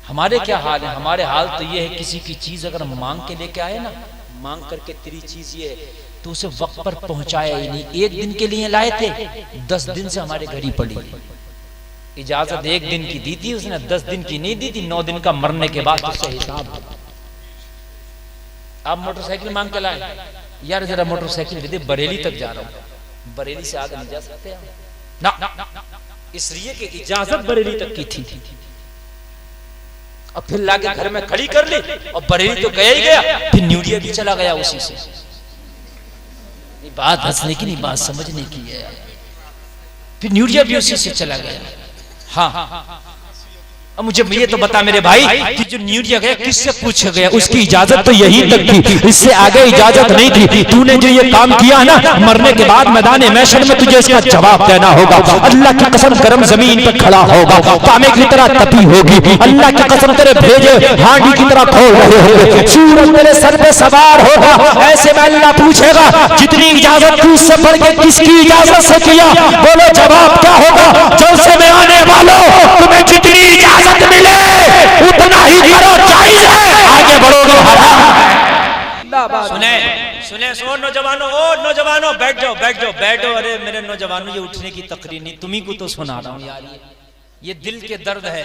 हमारे क्या हाल है? हमारे हाल तो ये है, किसी की चीज अगर मांग के लेके आए ना, मांग करके तेरी चीज ये तो उसे वक्त पर पहुंचाया ही नहीं। एक दिन के लिए लाए थे, 10 दिन से हमारे घर ही पड़ी। इजाजत 1 दिन की दी थी उसने, 10 दिन की नहीं दी थी। 9 दिन का मरने के बाद उससे हिसाब। आप मोटरसाइकिल मांग के लाए, यार जरा मोटरसाइकिल दे दे, बरेली तक जा रहा हूं, बरेली से आगे नहीं जा सकते ना, इसलिए कि इजाजत बरेली तक की थी। और फिर लाके घर में खड़ी कर ली, और बरेली तो गया ही गया, फिर न्यूडिया भी चला गया उसी से। बात हंसने की नहीं, बात समझने की है। फिर न्यूडिया भी उसी से चला गया। हाँ, अब मुझे ये तो बता मेरे भाई कि जो न्यूडिया गया किससे पूछा गया? उसकी इजाजत तो यही तक थी, इससे आगे इजाजत नहीं थी। तूने जो ये काम किया ना, मरने के बाद मैदान महशर में तुझे इसका जवाब देना होगा। अल्लाह की कसम गरम जमीन पर खड़ा होगा, तांबे की तरह तपी होगी। अल्लाह की कसम तेरे भेजे हांडी की तरह खोल रहे होंगे, सूरज तेरे सर पे सवार होगा। ऐसे में अल्लाह पूछेगा, जितनी इजाजत तू उससे बढ़ के किसकी इजाजत से किया? बोलो जवाब क्या होगा? जलसे में आने वालों, तुम्हें जितनी इजाजत मिले उतना ही करो, चाहिए आगे बढ़ोगे। सुने सुने सो नौजवानों, ओ नौजवानों बैठ जाओ बैठ जाओ बैठो। अरे मेरे नौजवानों, ये उठने की तकरीर नहीं, तुम्ही को तो सुना रहा हूं यार। ये दिल के दर्द है।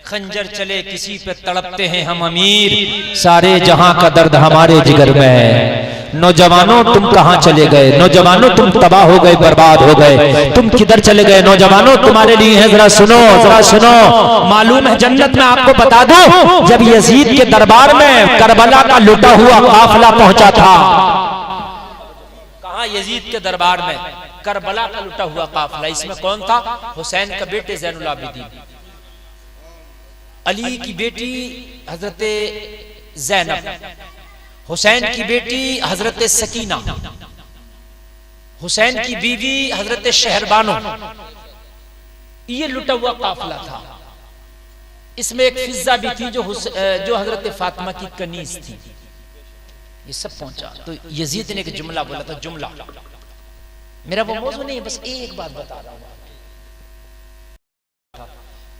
खंजर चले किसी पे तड़पते हैं हम अमीर, सारे जहां का दर्द हमारे जिगर में है। नौजवानों तुम कहां चले गए? नौजवानों तुम तबाह हो गए, बर्बाद हो गए, तुम किधर चले गए? नौजवानों तुम्हारे लिए है, जरा सुनो जरा सुनो। मालूम है जन्नत में आपको बता दूं, जब यजीद के दरबार में करबला का लुटा हुआ काफिला पहुंचा था। कहां? यजीद के दरबार में करबला का लुटा हुआ काफिला। इसमें कौन था? हुसैन का बेटे ज़ैनुल आबिदीन, अली की बेटी हजरत ज़ैनब, हुसैन की बेटी हजरत सकीना, हुसैन की बीवी हजरत शहरबानो। ये लुटा हुआ काफिला था। इसमें एक फिजा भी थी जो हजरत फातिमा की कनीज थी। ये सब पहुंचा तो यजीद ने एक जुमला बोला था। जुमला मेरा वो मौजू नहीं है, बस एक बात बता रहा हूं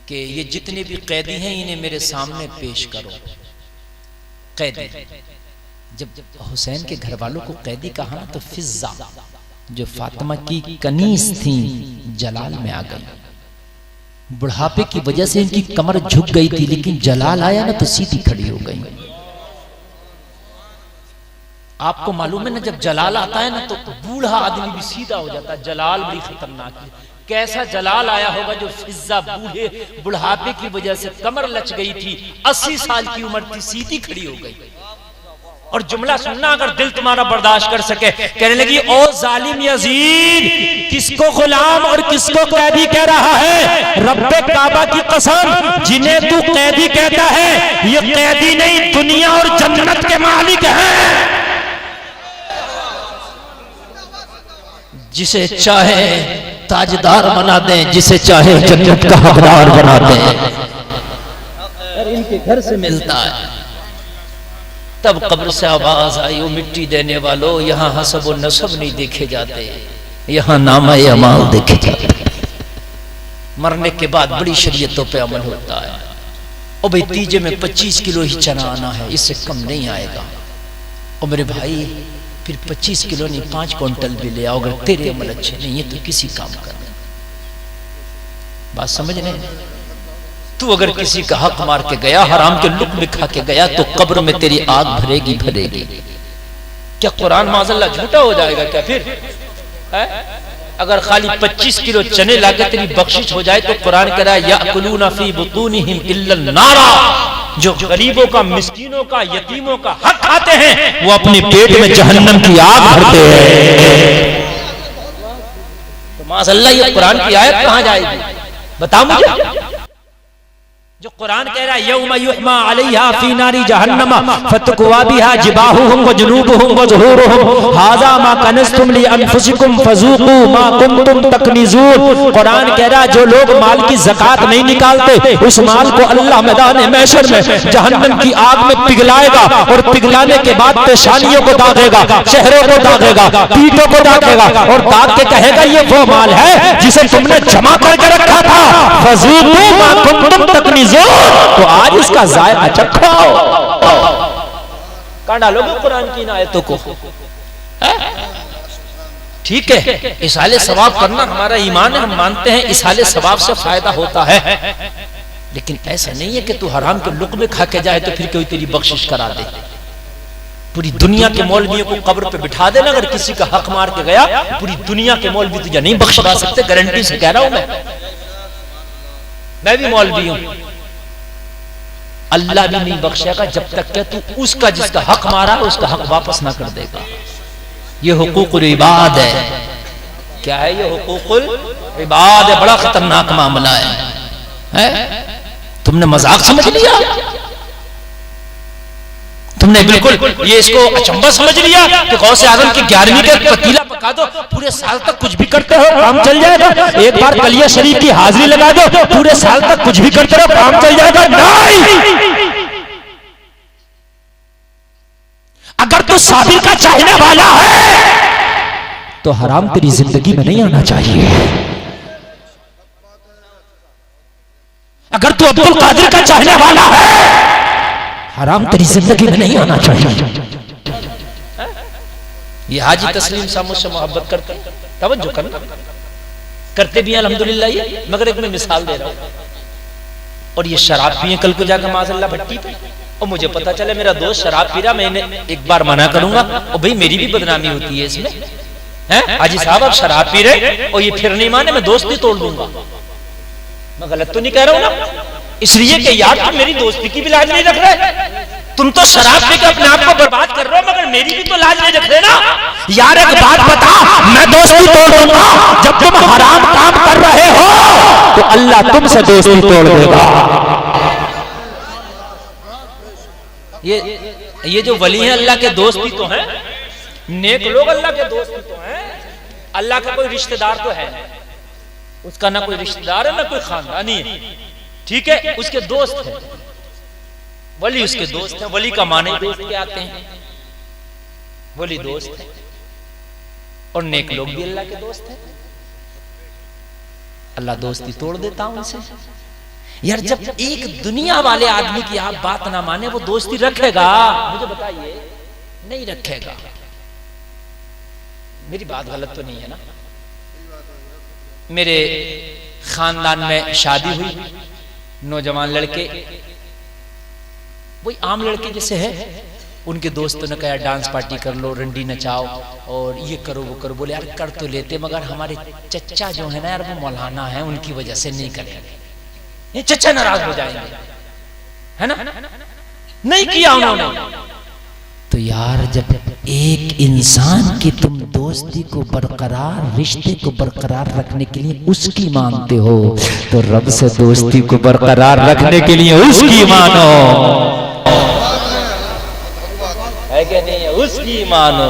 कि ये जितने भी कैदी हैं इन्हें मेरे सामने पेश करो। कैदी, जब हुसैन के घर वालों को कैदी कहा ना, तो फिजा जो फातिमा की कनीज थी जलाल में आ गई। बुढ़ापे की वजह से इनकी कमर झुक गई थी, लेकिन जलाल आया ना तो सीधी खड़ी हो गई। आपको मालूम है ना, जब जलाल आता है ना तो बूढ़ा आदमी भी सीधा हो जाता है। जलाल बड़ी खतरनाक है। कैसा जलाल आया होगा जो फिजा बुढ़ापे की वजह से कमर लच गई थी, 80 साल की उम्र थी, सीधी खड़ी हो गई। और जुमला सुनना अगर दिल तुम्हारा बर्दाश्त कर सके। कहने लगी, ओ जालिम यजीद, किसको गुलाम और किसको कैदी कह रहा है? रब्बे काबा की कसम, जिन्हें तू कैदी कहता है ये कैदी नहीं, दुनिया और जन्नत के मालिक हैं। जिसे चाहे ताजदार बना दें, जिसे चाहे जन्नत का हकदार बना दें। और इनके घर से मिलता है। तब कब्र से आवाज आई, वो मिट्टी देने वालों, यहाँ हसब और नसब नहीं देखे जाते, यहाँ नामा अमाल देखे जाते। मरने के बाद बड़ी शरीयतों पे अमल होता है। और भाई तीजे में 25 किलो ही चना आना है, इससे कम नहीं आएगा। और मेरे भाई फिर 25 किलो नहीं 5 क्विंटल भी ले आओ, अगर तेरे अमल अच्छे नहीं है तो किसी काम कर। बात समझ नहीं? तू अगर किसी का हक मार के गया, हराम के लुक्म खा के गया, तो कब्र में तेरी आग भरेगी भरेगी। क्या कुरान माज़अल्लाह झूठा हो जाएगा क्या फिर है? अगर खाली 25 किलो चने लाके तेरी बख्शिश हो जाए तो कुरान कह रहा है, याकुलूना फी बुतूनिहिम इल्ला नारा। जो गरीबों का, मिस्कीनों का, यतीमों का हक खाते हैं, वो अपने पेट में जहन्नम की आग भरते हैं। तो माज़अल्लाह ये कुरान की आयत कहां जाएगी? बता मुझे। जो कुरान कह रहा है, यौम युहमा अलैहा फी नारी जहन्नम फतकुवा बिहा जिबाहुहुम व जुनूबुहुम व ज़ुहूरुहुम हाज़ा मा कनज़्तुम ली अनफुसिकुम फज़ूक़ू मा कुंतुम तकनिज़ून। कुरान कह रहा है, जो लोग माल की ज़कात नहीं निकालते, उस माल को अल्लाह मैदान महशर में जहन्नम की आग में पिघलाएगा, और पिघलाने के बाद पेशानियों को दागेगा, चेहरों को दागेगा, पीठों को दागेगा, और दाग के कहेगा, ये वो माल है जिसे तुमने जमा करके रखा था। फज़ूक़ू मा कुंतुम तकनिज़ून। चीजों, तो आज इसका जायका चखो। कहां डालोगे कुरान की इन आयतों को? ठीक है, इसाले सवाब करना हमारा ईमान है, हम मानते हैं इसाले सवाब से फायदा होता है, लेकिन ऐसा नहीं है कि तू हराम के लुक़्मे खा के जाए तो फिर कोई तेरी बख्शिश करा दे। पूरी दुनिया के मौलवियों को कब्र पे बिठा देना, अगर किसी का हक मार के गया, पूरी दुनिया के मौलवी तुझे नहीं बख्शा सकते, गारंटी से कह रहा हूं मैं भी मौलवी हूं। अल्लाह भी नहीं बख्शेगा जब तक कि तू उसका जिसका हक मारा उसका हक वापस ना कर देगा। ये हुकूकुल इबाद है। क्या है ये हुकूकुल इबाद है? बड़ा खतरनाक मामला है? तुमने मजाक समझ लिया, तुमने बिल्कुल ये इसको अचंबा समझ लिया कि गौसे आजम की 11वीं का पतीला पका दो, पूरे साल तक कुछ भी करते हो काम चल जाएगा। एक बार कलिया शरीफ की हाजिरी लगा दो, पूरे साल तक कुछ भी करते रहो काम चल जाएगा। नहीं, अगर तू साबिर का चाहने वाला है तो हराम तेरी जिंदगी में नहीं आना चाहिए। अगर तू अब्दुल कादिर का चाहने वाला है, हराम तेरी जिंदगी में नहीं आना चाहिए। ये हाजी तस्लीम साहब मुझसे मोहब्बत करते, तवज्जो करना, करते भी अल्हम्दुलिल्लाह ये, मगर एक मैं मिसाल दे रहा हूं। और ये शराब पिए कल को जाकर माज़अल्लाह भट्टी पे, और मुझे पता चले मेरा दोस्त शराब पी रहा, मैंने एक बार मना करूंगा और भाई मेरी भी बदनामी होती है इसमें, हैं हाजी साहब आप शराब पी रहे और ये फिर नहीं माने, मैं दोस्ती तोड़ दूंगा। मैं गलत तो नहीं कह रहा हूं ना? इसलिए कि यार तुम मेरी दोस्ती की भी लाज नहीं रख रहे, तुम तो शराब पी के अपने आप को बर्बाद कर रहे हो, मगर मेरी भी तो लाज नहीं रख रहे ना। यार एक बात बता, मैं दोस्ती तोड़ दूंगा, जब तुम हराम काम कर रहे हो तो अल्लाह तुमसे दोस्ती तोड़ देगा। ये जो वली हैं अल्लाह के दोस्त भी तो हैं, नेक लोग अल्लाह के दोस्त भी तो हैं। अल्लाह का कोई रिश्तेदार तो है, उसका ना कोई रिश्तेदार है ना कोई खानदानी है, ठीक है, उसके दोस्त है, वली उसके दोस्त है। वली का माने दोस्त के आते हैं, वली दोस्त है, और नेक लोग भी अल्लाह के दोस्त है। अल्लाह दोस्ती तोड़ देता उनसे। यार जब एक दुनिया वाले आदमी की आप बात ना माने, वो दोस्ती रखेगा? मुझे बताइए, नहीं रखेगा। मेरी बात गलत तो नहीं है ना? मेरे खानदान में शादी हुई, नौजवान लड़के, वही आम लड़के जैसे है, उनके दोस्तों ने कहा डांस पार्टी कर लो, रंडी नचाओ और ये करो वो करो। बोले यार कर तो लेते, मगर हमारे चच्चा जो है ना यार वो मौलाना है, उनकी वजह से नहीं करेंगे, ये चच्चा नाराज हो जाएंगे, है ना? नहीं किया उन्होंने। तो यार जब एक इंसान की तुम दोस्ती को बरकरार, रिश्ते को बरकरार रखने के लिए उसकी मानते हो, तो रब से दोस्ती को बरकरार रखने के लिए उसकी मानो, है कि नहीं? उसकी मानो।